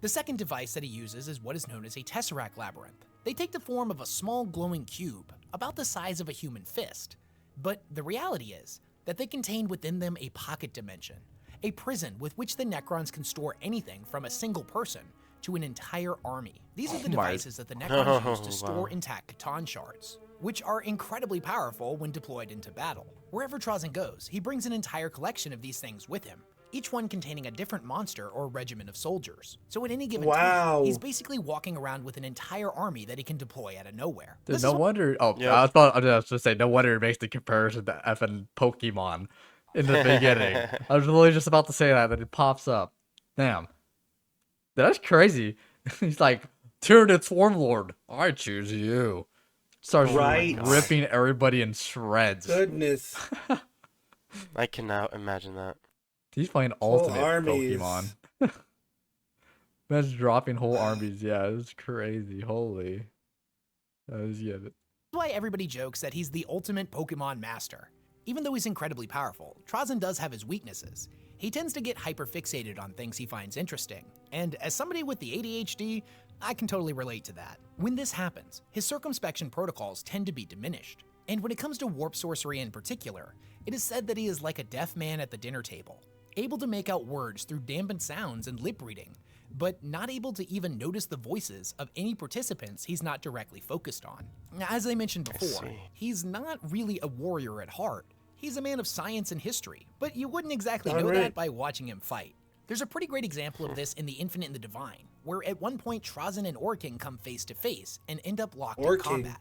The second device that he uses is what is known as a Tesseract Labyrinth. They take the form of a small glowing cube, about the size of a human fist. But the reality is that they contain within them a pocket dimension, a prison with which the Necrons can store anything from a single person to an entire army. These are the devices that the Necrons use to store intact Catan shards, which are incredibly powerful when deployed into battle. Wherever Trazyn goes, he brings an entire collection of these things with him, each one containing a different monster or regiment of soldiers. So at any given Wow. time, he's basically walking around with an entire army that he can deploy out of nowhere. Dude, This no is wonder. Oh, Yep. I thought I was just say no wonder it makes the comparison to effing Pokemon in the beginning. I was literally just about to say that it pops up. Damn, that's crazy. He's like, Tyranid Swarmlord, I choose you. Starts Right. ripping everybody in shreds. Goodness. I cannot imagine that. He's playing Whole ultimate armies. Pokemon. That's dropping whole armies. Yeah, it's crazy. Holy. That was yeah. why everybody jokes that he's the ultimate Pokemon master. Even though he's incredibly powerful, Trazyn does have his weaknesses. He tends to get hyperfixated on things he finds interesting, and as somebody with the ADHD, I can totally relate to that. When this happens, his circumspection protocols tend to be diminished. And when it comes to warp sorcery in particular, it is said that he is like a deaf man at the dinner table, able to make out words through dampened sounds and lip reading, but not able to even notice the voices of any participants he's not directly focused on. Now, as I mentioned before, see. he's not really a warrior at heart. He's a man of science and history, but you wouldn't exactly know Alright. that by watching him fight. There's a pretty great example of this in The Infinite and the Divine, where at one point Trazyn and Orkin come face to face and end up locked in Orkin. combat.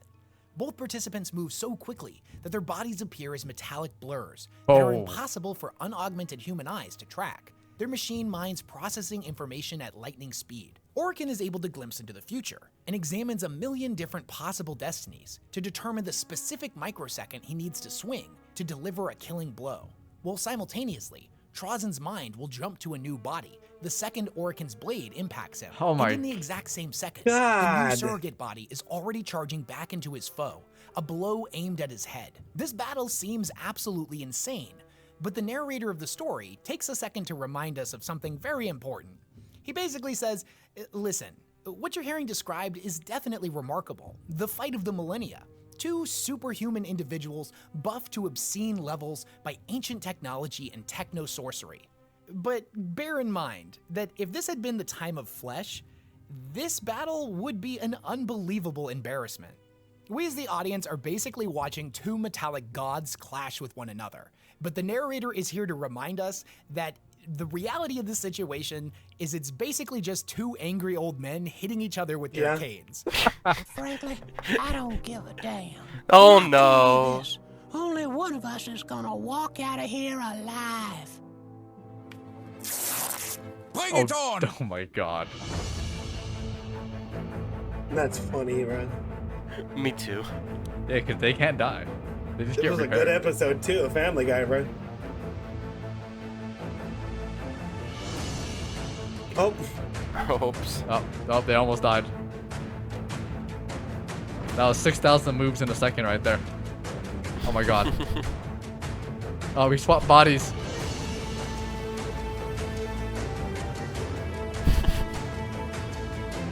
Both participants move so quickly that their bodies appear as metallic blurs that are Oh. impossible for unaugmented human eyes to track. Their machine minds processing information at lightning speed. Orkin is able to glimpse into the future and examines a million different possible destinies to determine the specific microsecond he needs to swing to deliver a killing blow. While simultaneously, Trazyn's mind will jump to a new body the second Orkin's blade impacts him. Oh my- And in the exact same second, the new God. surrogate body is already charging back into his foe, a blow aimed at his head. This battle seems absolutely insane, but the narrator of the story takes a second to remind us of something very important. He basically says, listen, what you're hearing described is definitely remarkable. The fight of the millennia. Two superhuman individuals buffed to obscene levels by ancient technology and techno-sorcery. But bear in mind that if this had been the time of flesh, this battle would be an unbelievable embarrassment. We as the audience are basically watching two metallic gods clash with one another, but the narrator is here to remind us that the reality of this situation is it's basically just two angry old men hitting each other with their Yeah. canes. Frankly, I don't give a damn. Oh, I'll tell you no. this, only one of us is gonna walk out of here alive. Bring it Oh, on! oh my god. That's funny, bro. Me too. Yeah, because they can't die. They just This get was a repaired. good episode too, a Family Guy, bro. Oh, Oops. Oh, they almost died. That was 6,000 moves in a second right there. Oh my god. Oh, we swapped bodies.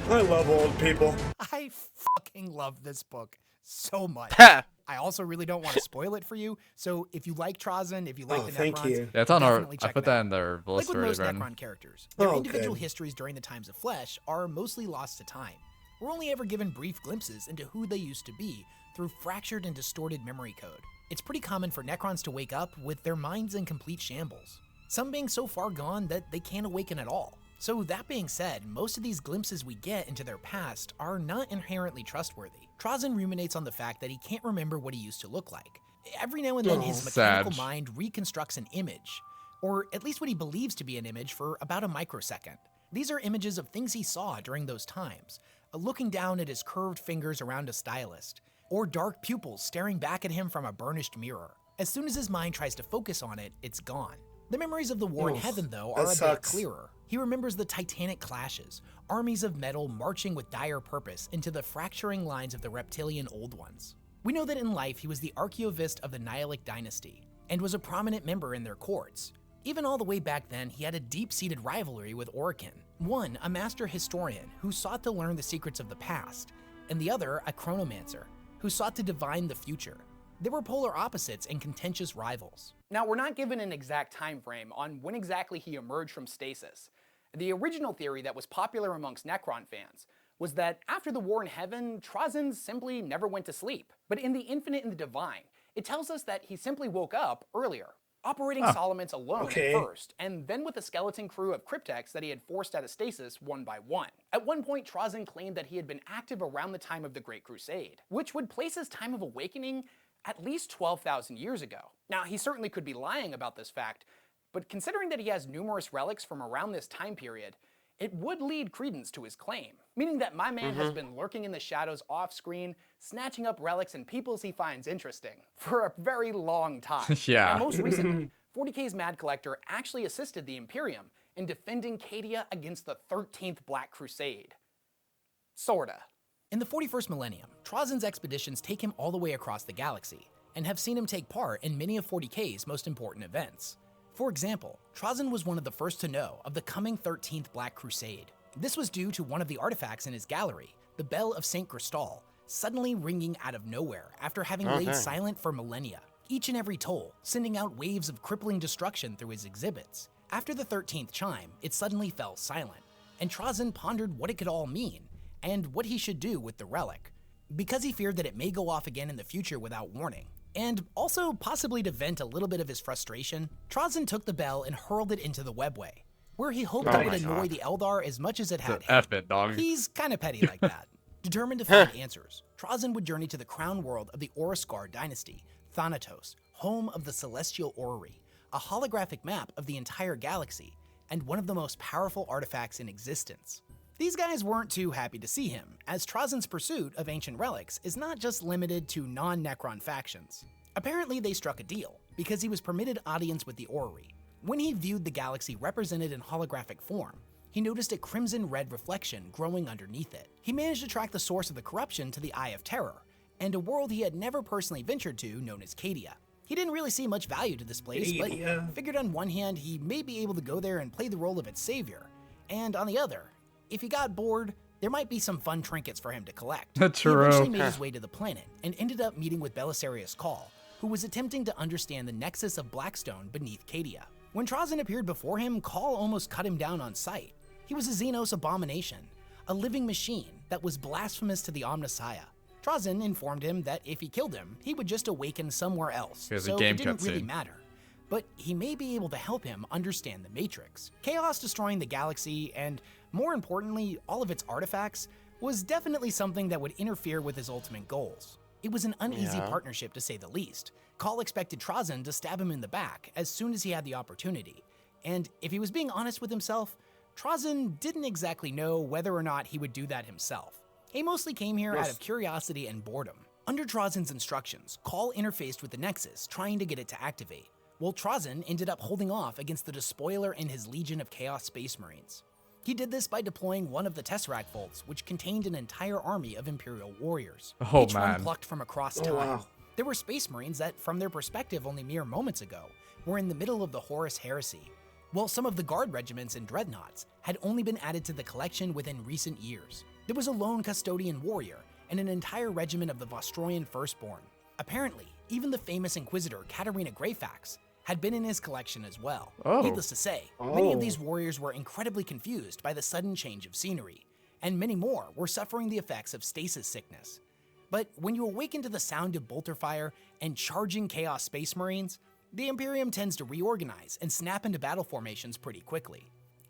I love old people. I fucking love this book so much. Ha! I also really don't want to spoil it for you, so if you like Trazyn, if you like Oh, the thank Necrons, you. Yeah, it's on our. definitely I check put them that out. in their Like list with already, most Bren. Necron characters, their Oh, individual good. histories during the times of flesh are mostly lost to time. We're only ever given brief glimpses into who they used to be through fractured and distorted memory code. It's pretty common for Necrons to wake up with their minds in complete shambles, some being so far gone that they can't awaken at all. So that being said, most of these glimpses we get into their past are not inherently trustworthy. Trazyn ruminates on the fact that he can't remember what he used to look like. Every now and then his mechanical mind reconstructs an image, or at least what he believes to be an image, for about a microsecond. These are images of things he saw during those times, looking down at his curved fingers around a stylist, or dark pupils staring back at him from a burnished mirror. As soon as his mind tries to focus on it, it's gone. The memories of the war in heaven, though, are a bit clearer. He remembers the titanic clashes, armies of metal marching with dire purpose into the fracturing lines of the reptilian Old Ones. We know that in life he was the archivist of the Nihilic dynasty, and was a prominent member in their courts. Even all the way back then, he had a deep-seated rivalry with Orican, one a master historian who sought to learn the secrets of the past, and the other a chronomancer who sought to divine the future. They were polar opposites and contentious rivals. Now, we're not given an exact time frame on when exactly he emerged from stasis. The original theory that was popular amongst Necron fans was that after the war in heaven, Trazyn simply never went to sleep. But in the Infinite and the Divine, it tells us that he simply woke up earlier, operating Solemnace alone at first, and then with a skeleton crew of cryptex that he had forced out of stasis one by one. At one point, Trazyn claimed that he had been active around the time of the Great Crusade, which would place his time of awakening at least 12,000 years ago. Now, he certainly could be lying about this fact, but considering that he has numerous relics from around this time period, it would lead credence to his claim, meaning that my man has been lurking in the shadows off-screen, snatching up relics and peoples he finds interesting for a very long time. Yeah. And most recently, 40K's Mad Collector actually assisted the Imperium in defending Cadia against the 13th Black Crusade. Sorta. In the 41st millennium, Trazyn's expeditions take him all the way across the galaxy, and have seen him take part in many of 40K's most important events. For example, Trazyn was one of the first to know of the coming 13th Black Crusade. This was due to one of the artifacts in his gallery, the Bell of St. Cristal, suddenly ringing out of nowhere after having laid silent for millennia, each and every toll sending out waves of crippling destruction through his exhibits. After the 13th chime, it suddenly fell silent, and Trazyn pondered what it could all mean, and what he should do with the relic, because he feared that it may go off again in the future without warning. And also, possibly to vent a little bit of his frustration, Trazyn took the bell and hurled it into the webway, where he hoped it would annoy the Eldar as much as it had him. F it, dog. He's kinda petty like that. Determined to find answers, Trazyn would journey to the crown world of the Oroscar dynasty, Thanatos, home of the Celestial Orrery, a holographic map of the entire galaxy, and one of the most powerful artifacts in existence. These guys weren't too happy to see him, as Trazyn's pursuit of ancient relics is not just limited to non-Necron factions. Apparently they struck a deal, because he was permitted audience with the Orrery. When he viewed the galaxy represented in holographic form, he noticed a crimson-red reflection growing underneath it. He managed to track the source of the corruption to the Eye of Terror, and a world he had never personally ventured to known as Cadia. He didn't really see much value to this place, but figured on one hand he may be able to go there and play the role of its savior, and on the other, if he got bored, there might be some fun trinkets for him to collect. True. He eventually made his way to the planet and ended up meeting with Belisarius Cawl, who was attempting to understand the nexus of Blackstone beneath Cadia. When Trazyn appeared before him, Cawl almost cut him down on sight. He was a Xenos abomination, a living machine that was blasphemous to the Omnissiah. Trazyn informed him that if he killed him, he would just awaken somewhere else, so it didn't really matter. But he may be able to help him understand the Matrix. Chaos destroying the galaxy, and more importantly, all of its artifacts, was definitely something that would interfere with his ultimate goals. It was an uneasy partnership, to say the least. Cawl expected Trazyn to stab him in the back as soon as he had the opportunity, and if he was being honest with himself, Trazyn didn't exactly know whether or not he would do that himself. He mostly came here out of curiosity and boredom. Under Trazyn's instructions, Cawl interfaced with the Nexus, trying to get it to activate, while Trazyn ended up holding off against the Despoiler and his Legion of Chaos Space Marines. He did this by deploying one of the Tesseract Vaults, which contained an entire army of Imperial warriors, each one plucked from across time. There were Space Marines that, from their perspective only mere moments ago, were in the middle of the Horus Heresy, while some of the Guard regiments and Dreadnoughts had only been added to the collection within recent years. There was a lone Custodian warrior and an entire regiment of the Vostroyan Firstborn. Apparently, even the famous Inquisitor Katarina Greyfax had been in his collection as well. Needless to say, many of these warriors were incredibly confused by the sudden change of scenery, and many more were suffering the effects of stasis sickness. But when you awaken to the sound of bolter fire and charging Chaos Space Marines, the Imperium tends to reorganize and snap into battle formations pretty quickly.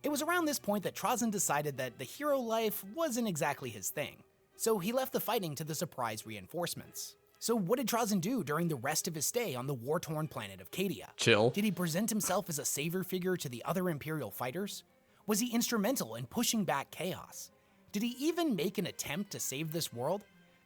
It was around this point that Trazyn decided that the hero life wasn't exactly his thing, so he left the fighting to the surprise reinforcements. So what did Trazyn do during the rest of his stay on the war-torn planet of Cadia? Chill. Did he present himself as a savior figure to the other Imperial fighters? Was he instrumental in pushing back chaos? Did he even make an attempt to save this world?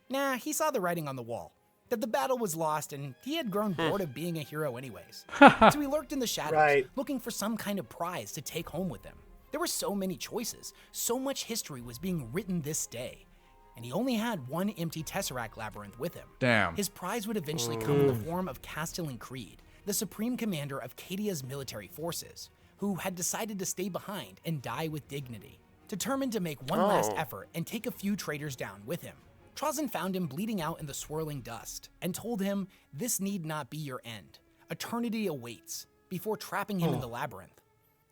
Nah, he saw the writing on the wall, that the battle was lost and he had grown bored of being a hero anyways. So he lurked in the shadows, looking for some kind of prize to take home with him. There were so many choices, so much history was being written this day, and he only had one empty Tesseract labyrinth with him. Damn. His prize would eventually come in the form of Castellan Creed, the supreme commander of Cadia's military forces, who had decided to stay behind and die with dignity. Determined to make one last effort and take a few traitors down with him, Trazyn found him bleeding out in the swirling dust and told him this need not be your end. Eternity awaits, before trapping him in the labyrinth.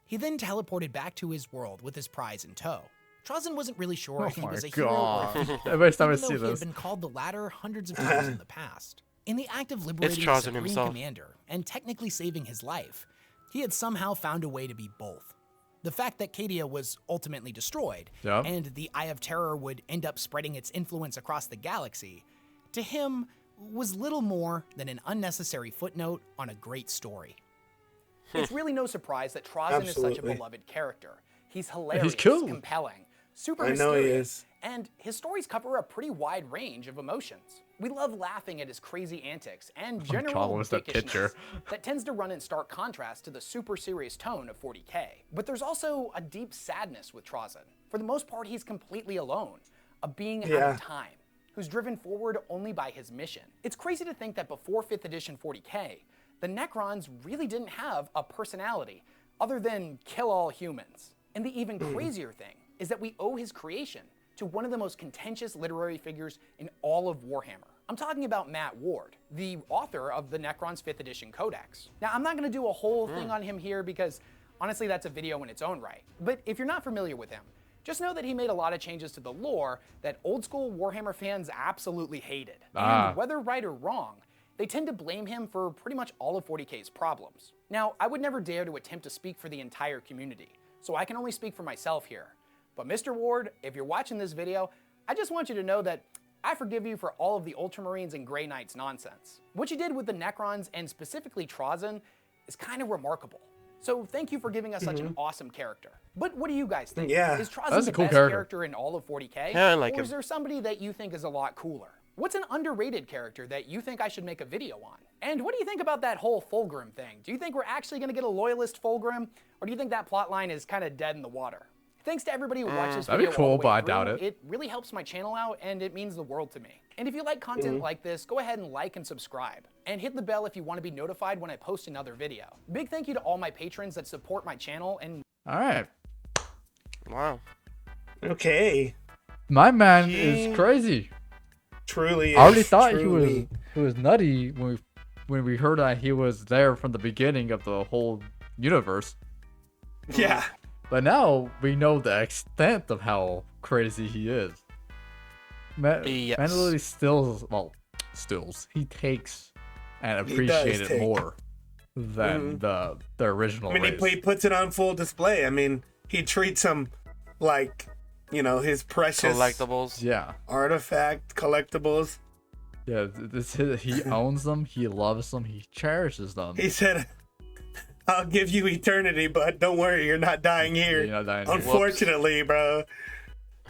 He then teleported back to his world with his prize in tow. Trazyn wasn't really sure if he was a hero or a thief, Every time I even though see he had this. been called the latter hundreds of times in the past. In the act of liberating the Trazyn Supreme himself. Commander and technically saving his life, he had somehow found a way to be both. The fact that Cadia was ultimately destroyed, Yep. and the Eye of Terror would end up spreading its influence across the galaxy, to him was little more than an unnecessary footnote on a great story. It's really no surprise that Trazyn is such a Absolutely. beloved character. He's hilarious, cool. compelling, super I know he mysterious, is. and his stories cover a pretty wide range of emotions. We love laughing at his crazy antics and general Colin was that picture. dickishness that tends to run in stark contrast to the super serious tone of 40K. But there's also a deep sadness with Trazyn. For the most part, he's completely alone, a being out Yeah. of time, who's driven forward only by his mission. It's crazy to think that before 5th edition 40K, the Necrons really didn't have a personality other than kill all humans. And the even crazier thing is that we owe his creation to one of the most contentious literary figures in all of Warhammer. I'm talking about Matt Ward, the author of the Necrons 5th edition Codex. Now, I'm not gonna do a whole thing on him here because honestly, that's a video in its own right. But if you're not familiar with him, just know that he made a lot of changes to the lore that old school Warhammer fans absolutely hated. And whether right or wrong, they tend to blame him for pretty much all of 40K's problems. Now, I would never dare to attempt to speak for the entire community, so I can only speak for myself here. But Mr. Ward, if you're watching this video, I just want you to know that I forgive you for all of the Ultramarines and Grey Knights nonsense. What you did with the Necrons, and specifically Trazyn, is kind of remarkable. So thank you for giving us such an awesome character. But what do you guys think? Yeah. Is Trazyn That's the a cool best character. in all of 40K? Yeah, I like or him. is there somebody that you think is a lot cooler? What's an underrated character that you think I should make a video on? And what do you think about that whole Fulgrim thing? Do you think we're actually gonna get a loyalist Fulgrim? Or do you think that plot line is kind of dead in the water? Thanks to everybody who watched this That'd be video cool, all the but way I doubt through. it. It really helps my channel out and it means the world to me. And if you like content like this, go ahead and like and subscribe. And hit the bell if you want to be notified when I post another video. Big thank you to all my patrons that support my channel and All right. Wow. Okay. My man is crazy. Truly is. I already thought truly. he was nutty when we heard that he was there from the beginning of the whole universe. Yeah. But now we know the extent of how crazy he is. Man, Yes. man literally stills. He takes and He does appreciates it take. more than the original I mean, race. he puts it on full display. I mean, he treats them like, you know, his precious Collectibles. Yeah. artifact collectibles. Yeah, he owns them, he loves them, he cherishes them. He said, I'll give you eternity, but don't worry, you're not dying here. You're not dying here. Unfortunately, bro,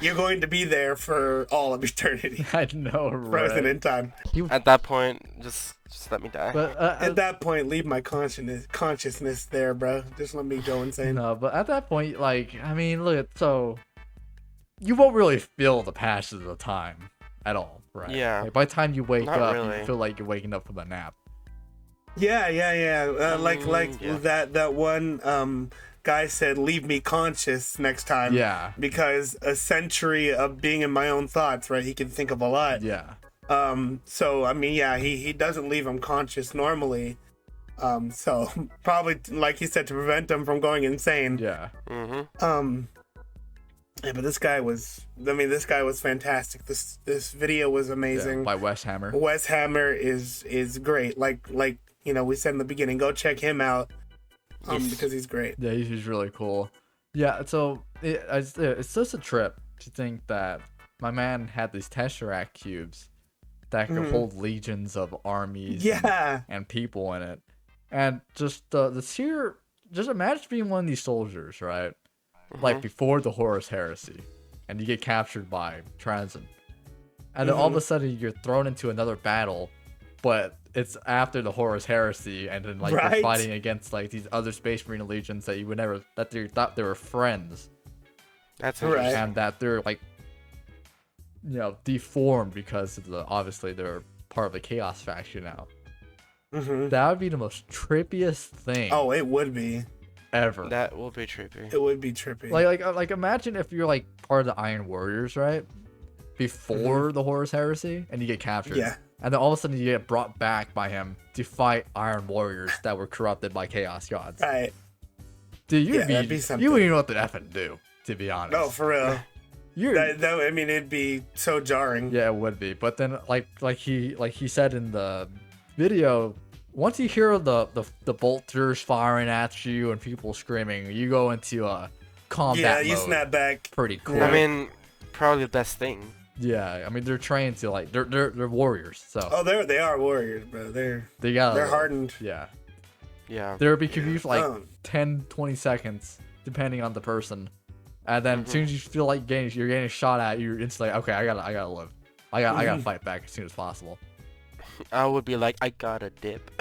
you're going to be there for all of eternity. I know, right? Frozen in time. At that point, just let me die. But At that point, leave my consciousness there, bro. Just let me go insane. no, but at that point, like, I mean, look, so you won't really feel the passage of the time at all, right? Yeah. Like, by the time you wake Not up, really. you feel like you're waking up from a nap. Yeah. Like yeah. that one guy said, leave me conscious next time. Yeah. Because a century of being in my own thoughts, right? He can think of a lot. Yeah. So I mean, yeah, he doesn't leave him conscious normally. So probably, like he said, to prevent him from going insane. Yeah. Mm-hmm. Yeah, but this guy was. I mean, this guy was fantastic. This video was amazing. by Wes Hammer. Wes Hammer is great. Like we said in the beginning, go check him out. Because he's great. Yeah, he's really cool. Yeah, so it's just a trip to think that my man had these Tesseract cubes that could hold legions of armies and people in it. And just the sheer, just imagine being one of these soldiers, right? Like before the Horus Heresy, and you get captured by Trazyn. And then all of a sudden you're thrown into another battle, but it's after the Horus Heresy, and then like you're fighting against like these other Space Marine legions that you would never, that you thought they were friends. That's right. And that they're like, deformed because of obviously they're part of the Chaos faction now. That would be the most trippiest thing. Oh, it would be. Ever. That will be trippy. It would be trippy. Like imagine if you're like part of the Iron Warriors, right? Before the Horus Heresy, and you get captured. Yeah. And then all of a sudden you get brought back by him to fight Iron Warriors that were corrupted by Chaos Gods. Right. Dude, you wouldn't even know what to effing do, to be honest. No, for real. I mean, it'd be so jarring. Yeah, it would be. But then, like he said in the video, once you hear the bolters firing at you and people screaming, you go into a combat mode. You snap back. Pretty cool. I mean, probably the best thing. Yeah, I mean they're trained to like they're warriors. So. Oh, they are warriors, bro. They're hardened. Yeah. Yeah. They'll be confused for like 10, 20 seconds, depending on the person. And then as soon as you feel like you're getting shot at, you're instantly okay. I gotta live. I gotta fight back as soon as possible. I would be like, I gotta dip.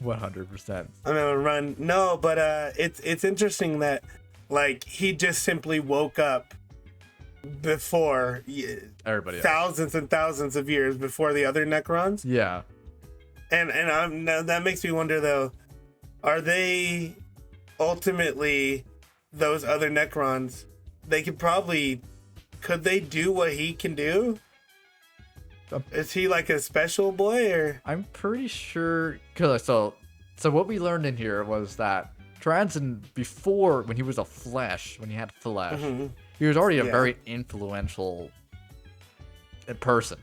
100%. I'm gonna run. No, but it's interesting that like he just simply woke up before everybody thousands and thousands of years before the other Necrons. Yeah. And that makes me wonder though, are they ultimately those other Necrons? Could they do what he can do? Is he like a special boy or? I'm pretty sure. Cause so what we learned in here was that Trazyn, before when he was when he had flesh, he was already a very influential person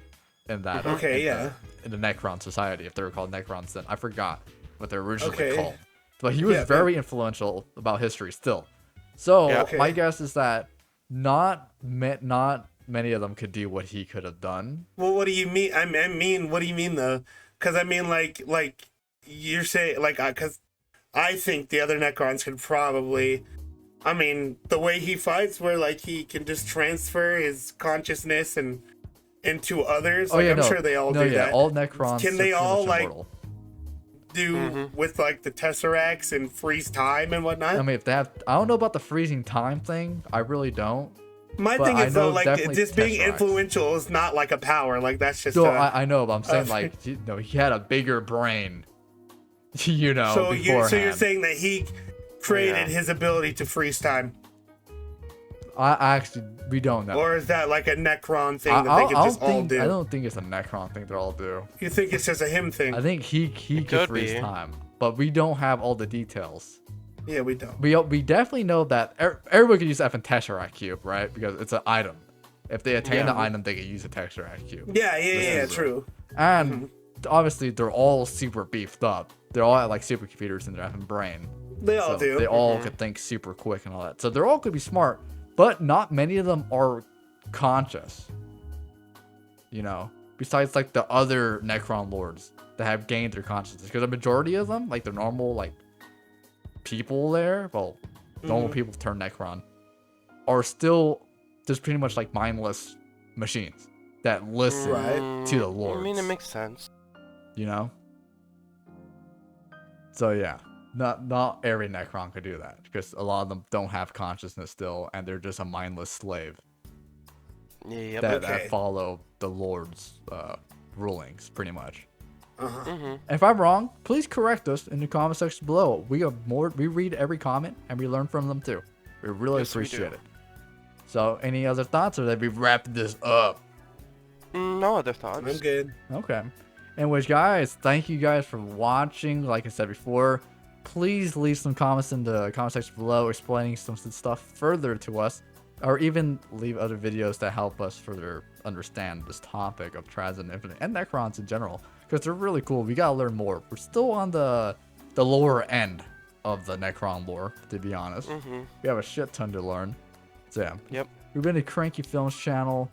in that. In the Necron society, if they were called Necrons then. I forgot what they're originally called. But he was very influential about history still. So my guess is that not many of them could do what he could have done. Well, what do you mean? I mean, what do you mean though? Because I mean, like you're saying, like, because I think the other Necrons could probably. I mean, the way he fights, where like he can just transfer his consciousness and into others. I'm sure they all do that. All Necrons. Can they all like do with like the Tesseracts and freeze time and whatnot? I mean, if they have, I don't know about the freezing time thing. I really don't. My thing is though, like just being influential is not like a power. Like that's just. So I know, but I'm saying like he had a bigger brain. So you're saying that he created his ability to freeze time. We don't know. Or is that like a Necron thing that they can just all do? I don't think it's a Necron thing they all do. You think it's just a him thing? I think he could freeze time, but we don't have all the details. Yeah, we don't. We definitely know that everybody can use F and Tesseract cube, right? Because it's an item. If they attain the item, they can use a Tesseract cube. Yeah, true. And obviously, they're all super beefed up. They're all at like supercomputers in their effing brain. They all do. They all could think super quick and all that. So they're all could be smart, but not many of them are conscious. Besides like the other Necron lords that have gained their consciousness, because the majority of them, like the normal like people there, normal people turn Necron, are still just pretty much like mindless machines that listen to the lords. I mean, it makes sense. So yeah, not every Necron could do that, because a lot of them don't have consciousness still, and they're just a mindless slave that follow the Lord's rulings, pretty much. If I'm wrong, please correct us in the comment section below. We read every comment and we learn from them too. We really appreciate it. So, any other thoughts, or that we wrap this up? No other thoughts. I'm good. Okay. Anyways, guys, thank you guys for watching. Like I said before, please leave some comments in the comment section below explaining some stuff further to us. or even leave other videos that help us further understand this topic of Trazyn Infinite and Necrons in general, because they're really cool. We gotta learn more. We're still on the lower end of the Necron lore, to be honest. We have a shit ton to learn. So yeah. Yep. We've been to Cranky Films channel.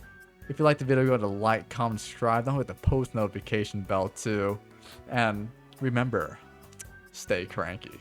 If you like the video, go to like, comment, subscribe. Don't forget the post notification bell too. And remember, stay cranky.